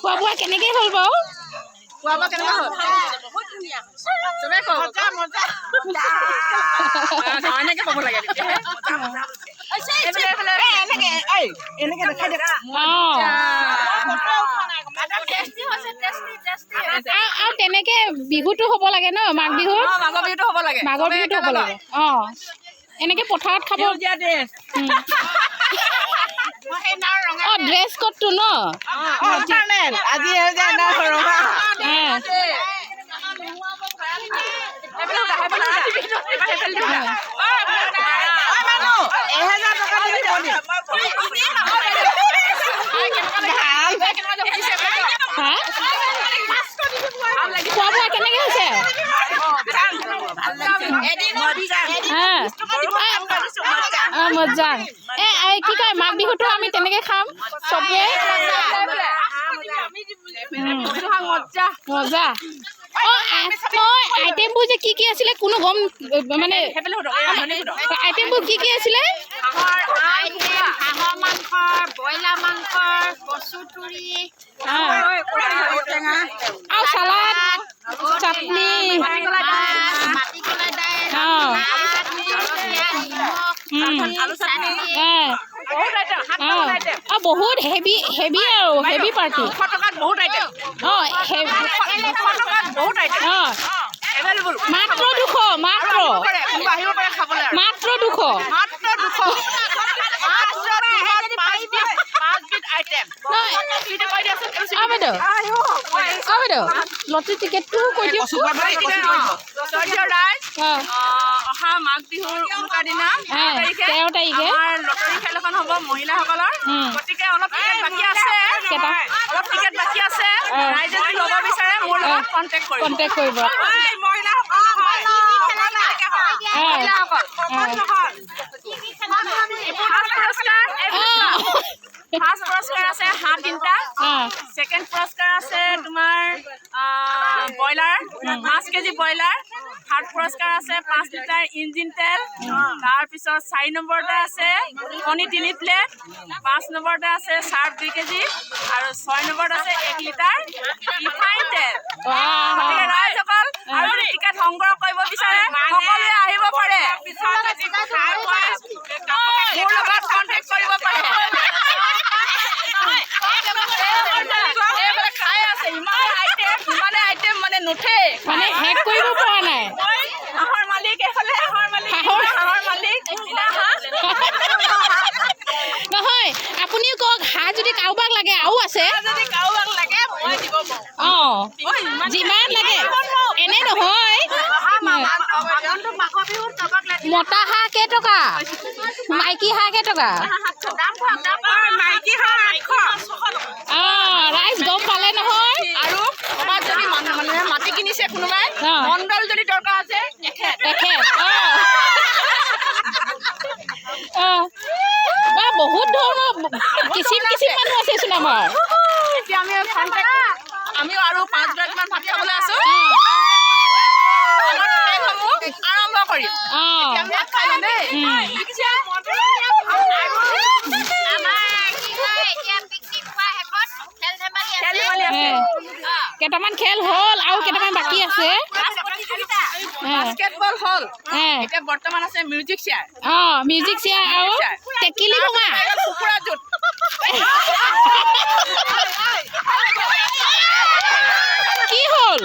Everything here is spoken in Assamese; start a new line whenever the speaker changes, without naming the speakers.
খোৱা বোৱা কেনেকৈ হ'ল বাৰু
খোৱা বোৱা কেনেকুৱা হ'ল বহুত ধুনীয়া চবে কওঁ মজা এনেকৈ ক'ব লাগে এনেকৈ দেখাই দে
আৰু তেনেকে বিহুটো হ'ব লাগে ন মাঘ বিহু
মাঘৰ বিহুটো হ'ব লাগে
মাঘৰ বিহুটো হ'ব লাগে এনেকে পথাৰত খাব ড্ৰেছ কোডটো ন
আজি
খোৱা বোৱা কেনেকে হৈছে মজা কি কয় মাঘ বিহুটো আমি তেনেকে খাম চবে মজা মই আইটেমবোৰ যে কি আছিলে কোনো গম মানে আইটেমবোৰ কি আছিলে
হাঁহৰ মাংস ব্ৰইলাৰ মাংস কচুথুৰি
আৰু চালাড চাটনি বহুত হেভি আৰু হেভি পাৰ্টি মাত্ৰ 200 মাত্ৰ 200 লটাৰী টিকেটটো কৈ দিয়ক
অহা মাঘ বিহুৰ উৰুকাৰ দিনা
13 তাৰিখে
লটাৰী খেল এখন হ'ব মহিলাসকলৰ গতিকে অলপ টিকেট বাকী আছে ৰাইজে যদি ল'ব বিচাৰে মোৰ লগত কণ্টেক্ট কৰিব ফাৰ্ষ্ট পুৰস্কাৰ আছে হাঁহ 3টা ছেকেণ্ড পুৰস্কাৰ আছে তোমাৰ ব্ৰইলাৰ 5 কেজি ব্ৰইলাৰ থাৰ্ড পুৰস্কাৰ আছে 5 লিটাৰ ইঞ্জিন তেল তাৰপিছত 4 নম্বৰতে আছে কণী 3 প্লেট 5 নম্বৰতে আছে চাৰ্ফ 2 কেজি আৰু 6 নম্বৰত আছে 1 লিটাৰ ৰিফাইন তেল গতিকে ৰাইজসকল আৰু টিকেট সংগ্ৰহ কৰিব বিচাৰে সকলোৱে আহিব পাৰে মোৰ লগত কণ্টেক্ট কৰিব পাৰে নুঠে
মানে হেক কৰিব পৰা নাই
হাঁহৰ মালিক
নহয় আপুনিও কওক হাঁহ যদি কাৰোবাক লাগে আৰু আছে যিমান লাগে এনে নহয় মতা হাঁহ কেইটকা মাইকী হাঁহ কেইটকা ৰাইজ গম পালে নহয়
আৰু ক'ৰবাত যদি মানুহে মাটি কিনিছে কোনোবাই মণ্ডল যদি দৰকাৰ আছে
বহুত ধৰণৰ কিচিম মানুহ আছেচোন আমাৰ
এতিয়া আমিও আৰু 5 গৰাকীমান ভাত খাবলৈ আছো আৰম্ভ কৰিম ভাত খাই লম দেই
কেইটামান খেল হ'ল আৰু কেইটামান বাকী আছে
বাস্কেটবল হ'ল এতিয়া বৰ্তমান আছে মিউজিক চেয়াৰ
আৰু টেকিলি ভঙা
কুকুৰা জুত
কি হ'ল